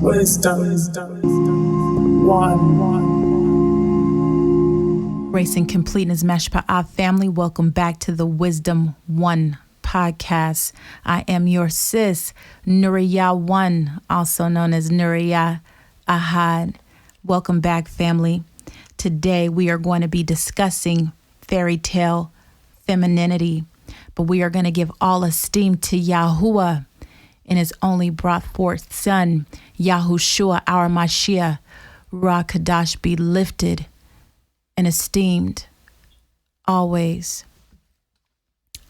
Wisdom. One. Grace and completeness, Mashpa'ah family. Welcome back to the Wisdom One podcast. I am your sis, NuriYAH One, also known as NuriYAH Ahad. Welcome back, family. Today we are going to be discussing fairy tale femininity, but we are going to give all esteem to Yahuah and his only brought forth son, Yahushua, our Mashiach. Ruach Kadash be lifted and esteemed always.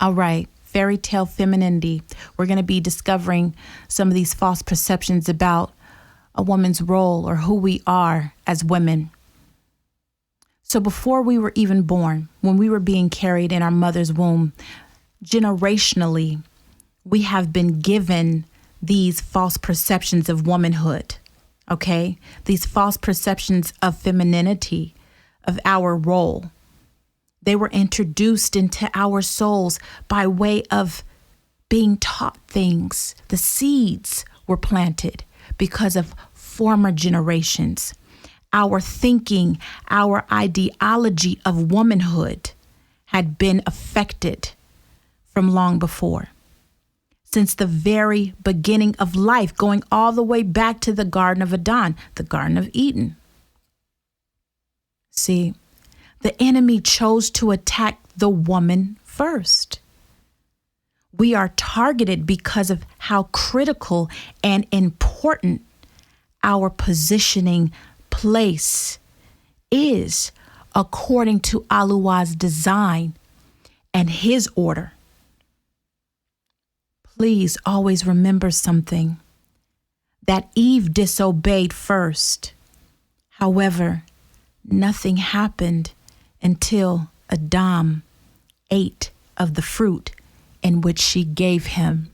All right, fairy tale femininity. We're going to be discovering some of these false perceptions about a woman's role or who we are as women. So before we were even born, when we were being carried in our mother's womb, generationally, we have been given these false perceptions of womanhood, okay? These false perceptions of femininity, of our role. They were introduced into our souls by way of being taught things. The seeds were planted because of former generations. Our thinking, our ideology of womanhood had been affected from long before. Since the very beginning of life, going all the way back to the Garden of Eden, the Garden of Eden. See, the enemy chose to attack the woman first. We are targeted because of how critical and important our positioning place is according to Aluah's design and his order. Please always remember something, that Eve disobeyed first. However, nothing happened until Adam ate of the fruit in which she gave him.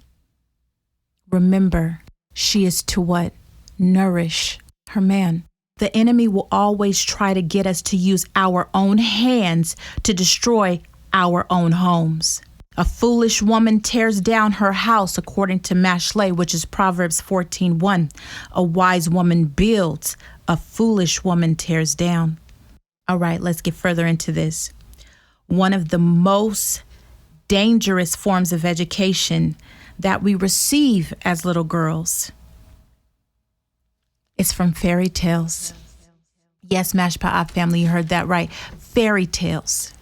Remember, she is to what? Nourish her man. The enemy will always try to get us to use our own hands to destroy our own homes. A foolish woman tears down her house, according to Mashley, which is Proverbs 14:1. A wise woman builds, a foolish woman tears down. All right, let's get further into this. One of the most dangerous forms of education that we receive as little girls is from fairy tales. Yes, Mashpa'ah family, you heard that right. Fairy tales.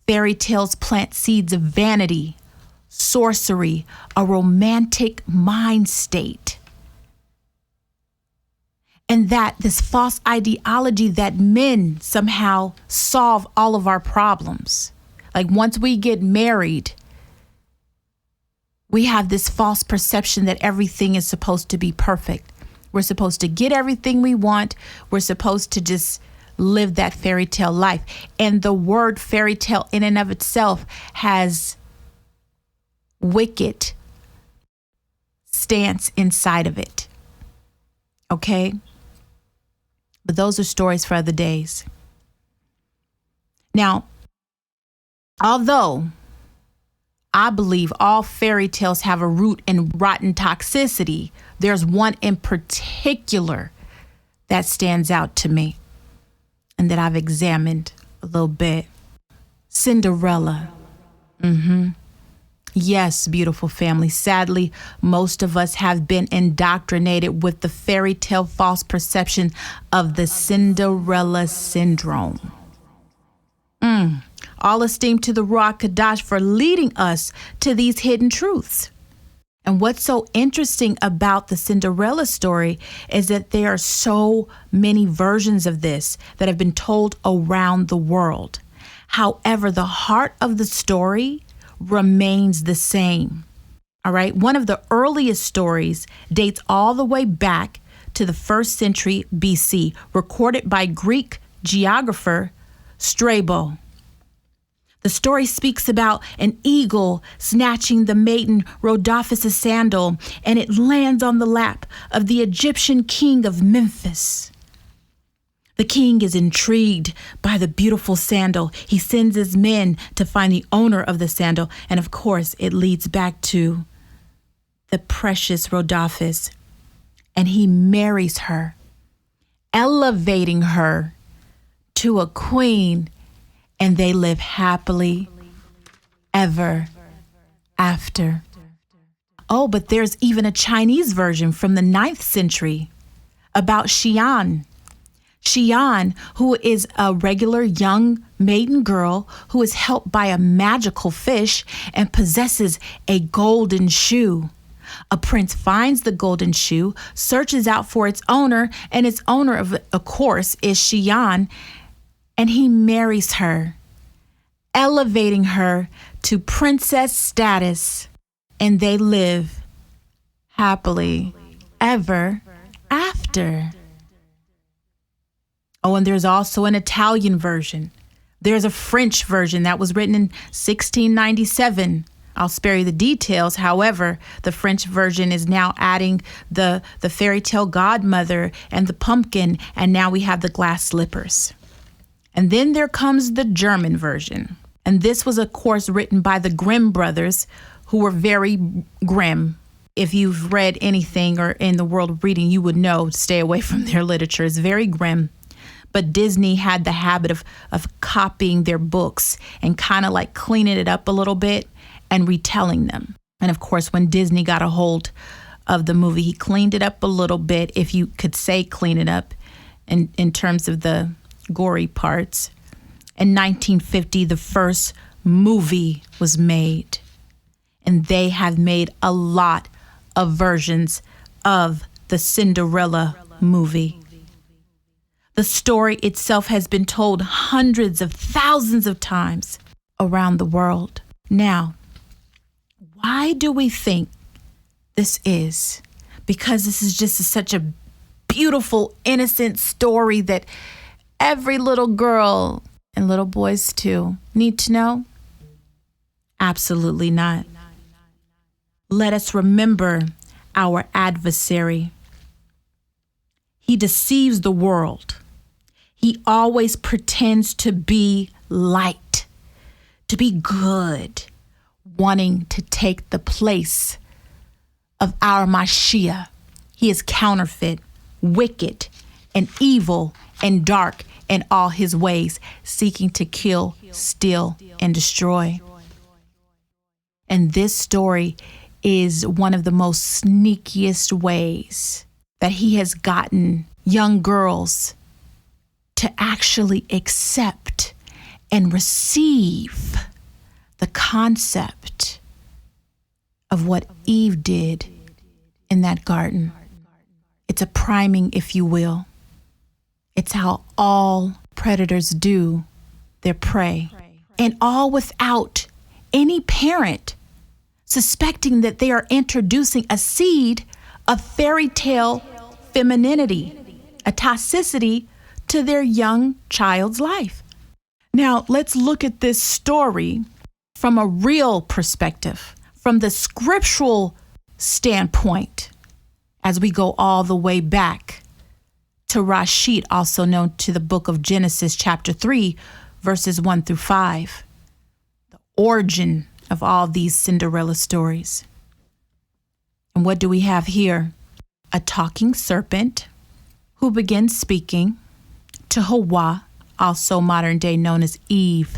Fairy tales plant seeds of vanity, sorcery, a romantic mind state. And that this false ideology that men somehow solve all of our problems. Like once we get married, we have this false perception that everything is supposed to be perfect. We're supposed to get everything we want. We're supposed to just live that fairy tale life. And the word fairy tale in and of itself has wicked stance inside of it. Okay? But those are stories for other days. Now, although I believe all fairy tales have a root in rotten toxicity, there's one in particular that stands out to me and that I've examined a little bit. Cinderella. Yes, beautiful family. Sadly, most of us have been indoctrinated with the fairy tale false perception of the Cinderella syndrome. All esteem to the Ruach Kadash for leading us to these hidden truths. And what's so interesting about the Cinderella story is that there are so many versions of this that have been told around the world. However, the heart of the story remains the same. All right. One of the earliest stories dates all the way back to the 1st century BC, recorded by Greek geographer Strabo. The story speaks about an eagle snatching the maiden Rhodopis' sandal, and it lands on the lap of the Egyptian king of Memphis. The king is intrigued by the beautiful sandal. He sends his men to find the owner of the sandal, and of course, it leads back to the precious Rhodopis. and he marries her, elevating her to a queen, and they live happily ever after. Oh, but there's even a Chinese version from the 9th century about Xian. Xian, who is a regular young maiden girl who is helped by a magical fish and possesses a golden shoe. A prince finds the golden shoe, searches out for its owner, and its owner, of course, is Xian, and he marries her, elevating her to princess status, and they live happily ever after. Oh, and there's also an Italian version. There's a French version that was written in 1697. I'll spare you the details. However, the French version is now adding the fairy tale godmother and the pumpkin, and now we have the glass slippers. And then there comes the German version. And this was, of course, written by the Grimm brothers, who were very grim. If you've read anything or in the world of reading, you would know, stay away from their literature. It's very grim. But Disney had the habit of copying their books and kind of like cleaning it up a little bit and retelling them. And of course, when Disney got a hold of the movie, he cleaned it up a little bit, if you could say clean it up, in terms of the gory parts. In 1950, the first movie was made. And they have made a lot of versions of the Cinderella movie. The story itself has been told hundreds of thousands of times around the world. Now, why do we think this is? Because this is just such a beautiful, innocent story that every little girl and little boys too need to know? Absolutely not. Let us remember our adversary. He deceives the world. He always pretends to be light, to be good, wanting to take the place of our Mashiach. He is counterfeit, wicked, and evil and dark in all his ways, seeking to kill, steal, and destroy. And this story is one of the most sneakiest ways that he has gotten young girls to actually accept and receive the concept of what Eve did in that garden. It's a priming, if you will. It's how all predators do their prey, and all without any parent suspecting that they are introducing a seed of fairy tale femininity, a toxicity to their young child's life. Now, let's look at this story from a real perspective, from the scriptural standpoint, as we go all the way back to Rashyat, also known to the book of Genesis, chapter 3, verses 1 through 5, the origin of all these Cinderella stories. And what do we have here? A talking serpent who begins speaking to Yahuah, also modern day known as Eve,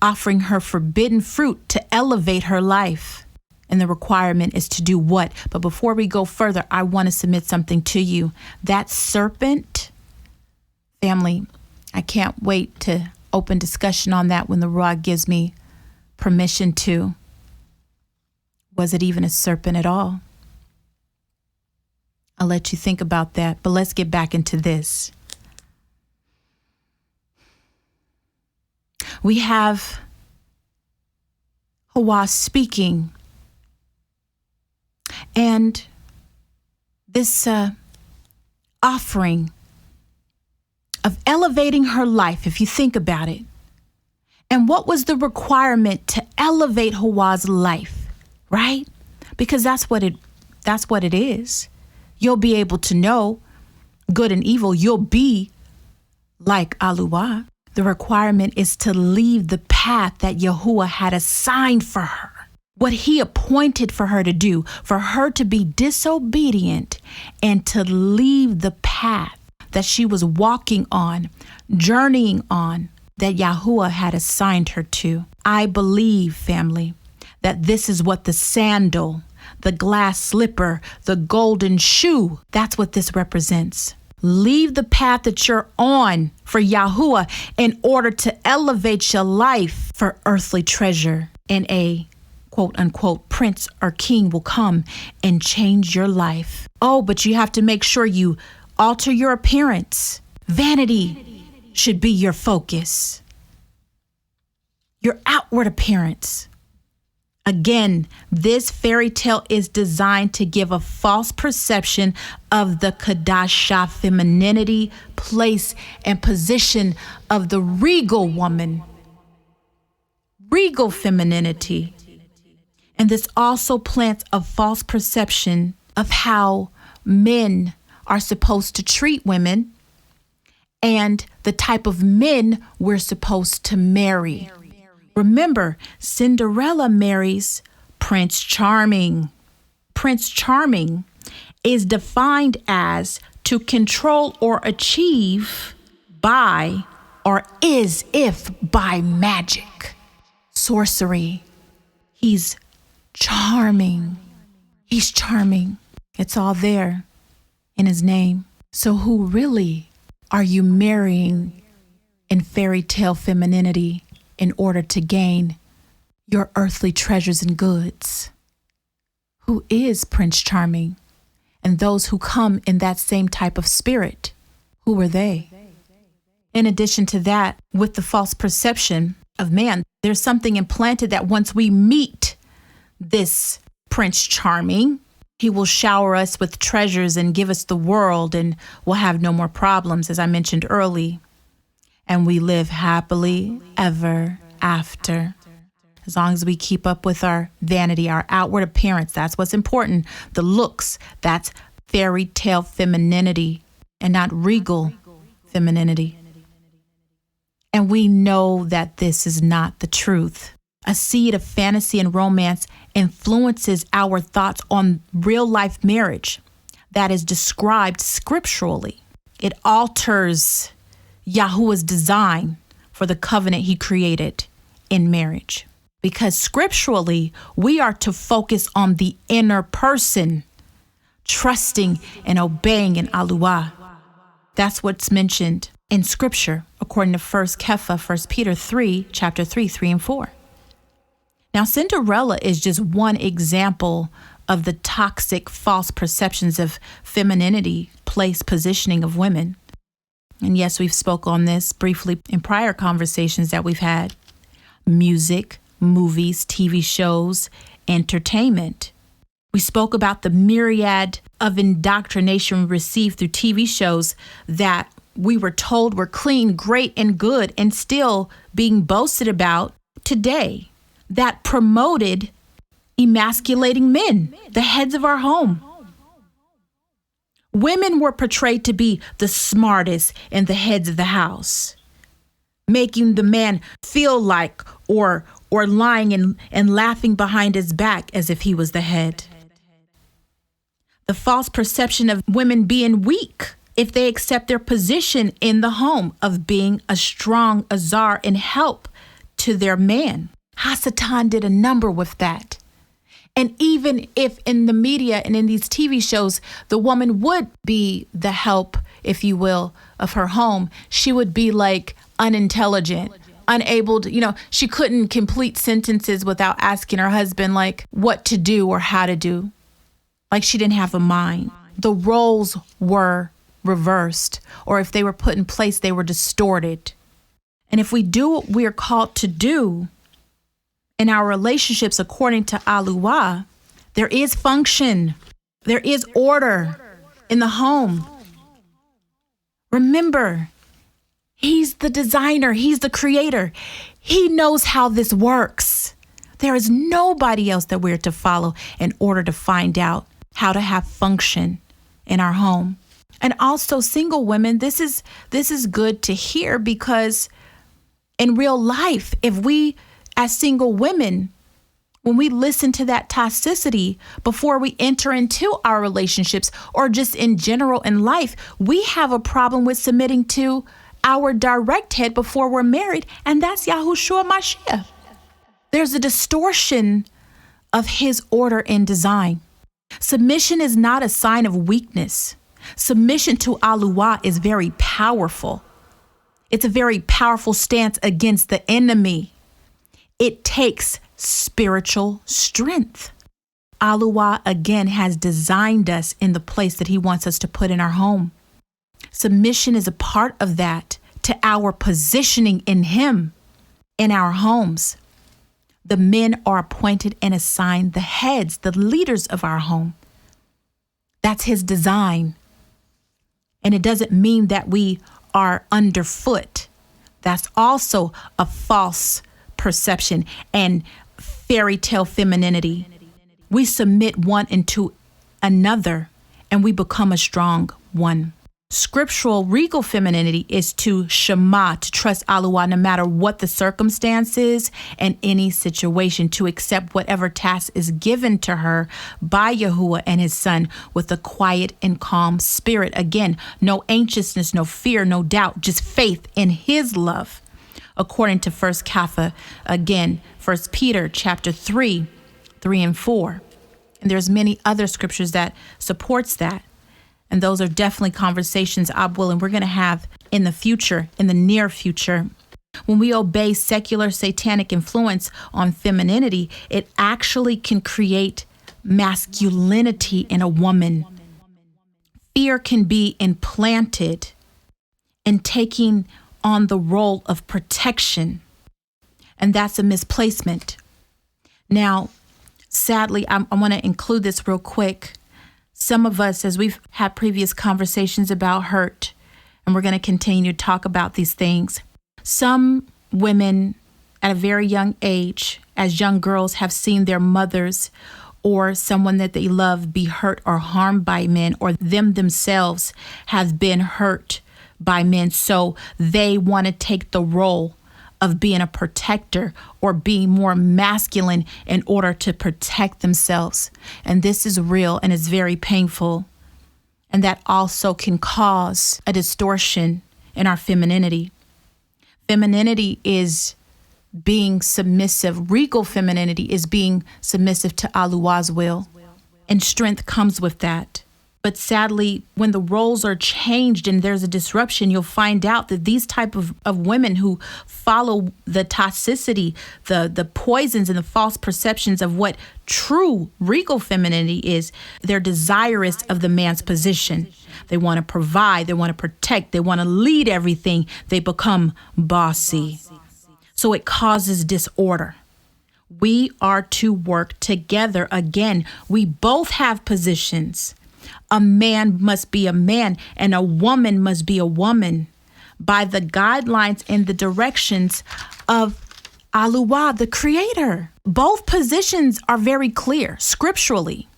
offering her forbidden fruit to elevate her life. And the requirement is to do what? But before we go further, I want to submit something to you. That serpent, family, I can't wait to open discussion on that when the Ruach gives me permission to. Was it even a serpent at all? I'll let you think about that, but let's get back into this. We have Yahuah speaking, and this offering of elevating her life, if you think about it. And what was the requirement to elevate Yahuah's life, right? Because that's what it is. You'll be able to know good and evil. You'll be like Aluah. The requirement is to leave the path that Yahuah had assigned for her. what he appointed for her to do, for her to be disobedient and to leave the path that she was walking on, journeying on, that Yahuah had assigned her to. I believe, family, that this is what the sandal, the glass slipper, the golden shoe, that's what this represents. Leave the path that you're on for Yahuah in order to elevate your life for earthly treasure, and a quote unquote prince or king will come and change your life. Oh, but you have to make sure you alter your appearance. Vanity should be your focus. Your outward appearance. Again, this fairy tale is designed to give a false perception of the Kadasha femininity, place, and position of the regal woman. Regal femininity. And this also plants a false perception of how men are supposed to treat women and the type of men we're supposed to marry. Remember, Cinderella marries Prince Charming. Prince Charming is defined as to control or achieve by or is if by magic, sorcery. He's charming. He's charming. It's all there in his name. So who really are you marrying in fairy tale femininity in order to gain your earthly treasures and goods? Who is Prince Charming? And those who come in that same type of spirit, who are they? In addition to that, with the false perception of man, there's something implanted that once we meet this Prince Charming, he will shower us with treasures and give us the world, and we'll have no more problems, as I mentioned early. And we live happily ever after. As long as we keep up with our vanity, our outward appearance, that's what's important. The looks, that's fairy tale femininity and not regal femininity. And we know that this is not the truth. A seed of fantasy and romance influences our thoughts on real life marriage that is described scripturally. It alters Yahuah's design for the covenant he created in marriage. Because scripturally, we are to focus on the inner person, trusting and obeying in Aluah. That's what's mentioned in scripture, according to 1 Peter 3, chapter 3, 3 and 4. Now, Cinderella is just one example of the toxic false perceptions of femininity, place, positioning of women. And yes, we've spoke on this briefly in prior conversations that we've had. Music, movies, TV shows, entertainment. We spoke about the myriad of indoctrination received through TV shows that we were told were clean, great, and good, and still being boasted about today, that promoted emasculating men, the heads of our home. Women were portrayed to be the smartest and the heads of the house, making the man feel like or lying and laughing behind his back as if he was the head. The false perception of women being weak if they accept their position in the home of being a strong azar and help to their man. Hasatan did a number with that. And even if in the media and in these TV shows, the woman would be the help, if you will, of her home, she would be like unintelligent, unable to, she couldn't complete sentences without asking her husband like what to do or how to do. Like she didn't have a mind. The roles were reversed, or if they were put in place, they were distorted. And if we do what we are called to do in our relationships according to Aluah, there is function, there is order in the home. Remember, he's the designer, he's the creator. He knows how this works. There is nobody else that we're to follow in order to find out how to have function in our home. And also single women, this is good to hear, because in real life, if we as single women When we listen to that toxicity before we enter into our relationships or just in general in life, we have a problem with submitting to our direct head before we're married, and that's Yahushua Mashiach. There's a distortion of his order and design. Submission is not a sign of weakness. Submission to Aluah is very powerful. It's a very powerful stance against the enemy. It takes spiritual strength. Aluah, again, has designed us in the place that he wants us to put in our home. Submission is a part of that, to our positioning in him, in our homes. The men are appointed and assigned the heads, the leaders of our home. That's his design. And it doesn't mean that we are underfoot. That's also a false perception and fairy tale femininity. We submit one into another and we become a strong one. Scriptural regal femininity is to shema, to trust Aluah no matter what the circumstances and any situation, to accept whatever task is given to her by Yahuah and his son with a quiet and calm spirit. Again, no anxiousness, no fear, no doubt, just faith in his love. According to 1 Peter chapter 3 and 4. And there's many other scriptures that supports that. And those are definitely conversations I'm willing we're going to have in the future, in the near future. When we obey secular satanic influence on femininity, it actually can create masculinity in a woman. Fear can be implanted in taking on the role of protection. And that's a misplacement. Now, sadly, I want to include this real quick. Some of us, as we've had previous conversations about hurt, and we're going to continue to talk about these things. Some women at a very young age, as young girls, have seen their mothers or someone that they love be hurt or harmed by men, or them themselves have been hurt by men. So they want to take the role of being a protector or being more masculine in order to protect themselves. And this is real and it's very painful. And that also can cause a distortion in our femininity. Femininity is being submissive. Regal femininity is being submissive to Aluah's will. And strength comes with that. But sadly, when the roles are changed and there's a disruption, you'll find out that these type of women who follow the toxicity, the poisons and the false perceptions of what true regal femininity is, they're desirous of the man's position. They want to provide, they want to protect, they want to lead everything. They become bossy. So it causes disorder. We are to work together. Again, we both have positions. A man must be a man and a woman must be a woman by the guidelines and the directions of Aluah, the creator. Both positions are very clear scripturally.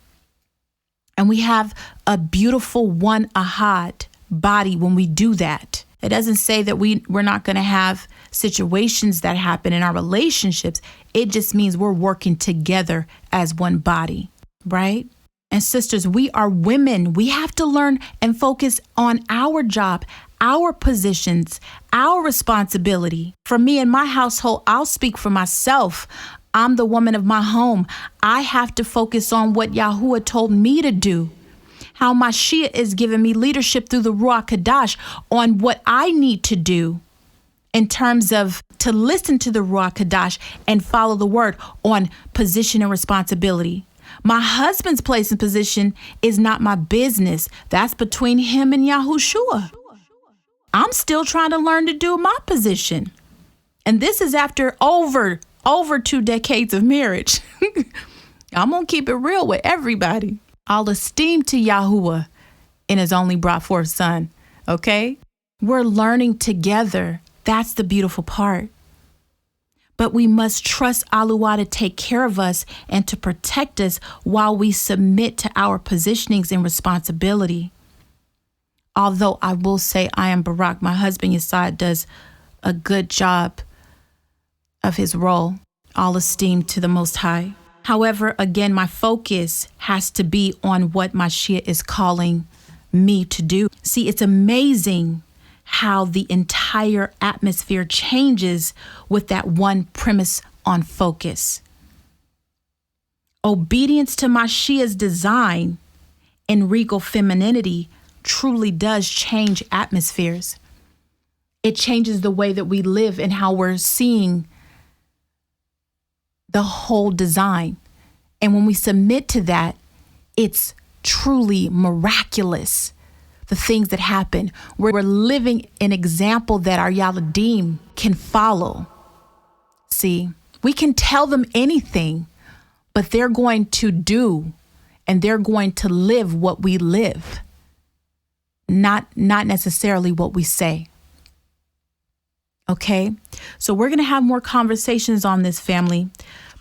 And we have a beautiful one ahad body when we do that. It doesn't say that we're not going to have situations that happen in our relationships. It just means we're working together as one body, right? And sisters, we are women. We have to learn and focus on our job, our positions, our responsibility. For me and my household, I'll speak for myself. I'm the woman of my home. I have to focus on what Yahuah told me to do. How Mashiach is giving me leadership through the Ruach Kadash on what I need to do in terms of to listen to the Ruach Kadash and follow the word on position and responsibility. My husband's place and position is not my business. That's between him and Yahushua. I'm still trying to learn to do my position. And this is after over 2 decades of marriage. I'm going to keep it real with everybody. All esteem to Yahuah in his only brought forth son. Okay? We're learning together. That's the beautiful part. But we must trust Aluah to take care of us and to protect us while we submit to our positionings and responsibility. Although I will say I am Barak, my husband Yesod does a good job of his role. All esteem to the Most High. However, again, my focus has to be on what Mashiach is calling me to do. See, it's amazing how the entire atmosphere changes with that one premise on focus. Obedience to Mashiach's design in regal femininity truly does change atmospheres. It changes the way that we live and how we're seeing the whole design. And when we submit to that, it's truly miraculous, the things that happen. We're living an example that our Yaladim can follow. See, we can tell them anything, but they're going to do and they're going to live what we live, not necessarily what we say. Okay, so we're going to have more conversations on this, family,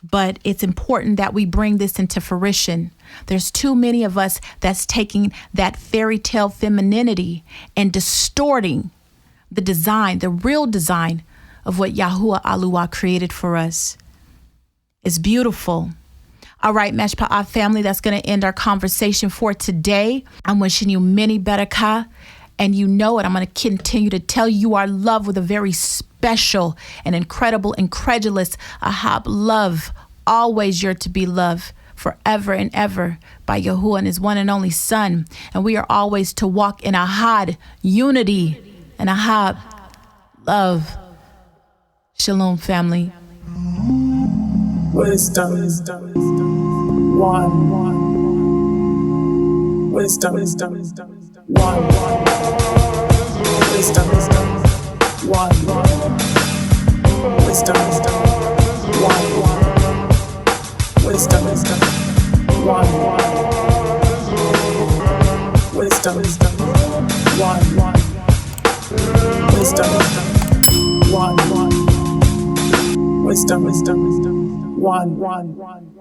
but it's important that we bring this into fruition. There's too many of us that's taking that fairy tale femininity and distorting the design, the real design of what Yahuah Aluah created for us. It's beautiful. All right, Meshpa'ah family, that's going to end our conversation for today. I'm wishing you many barakah. And you know it, I'm going to continue to tell you our love with a very special and incredible, incredulous ahab love. Always you're to be loved forever and ever by Yahuah and his one and only son. And we are always to walk in ahad, unity, and ahab, love. Shalom, family. Wisdom, one. Wisdom, one. Wisdom, one. Wisdom, one. Wisdom, one. Wisdom, one. Wisdom, one. Wisdom, one.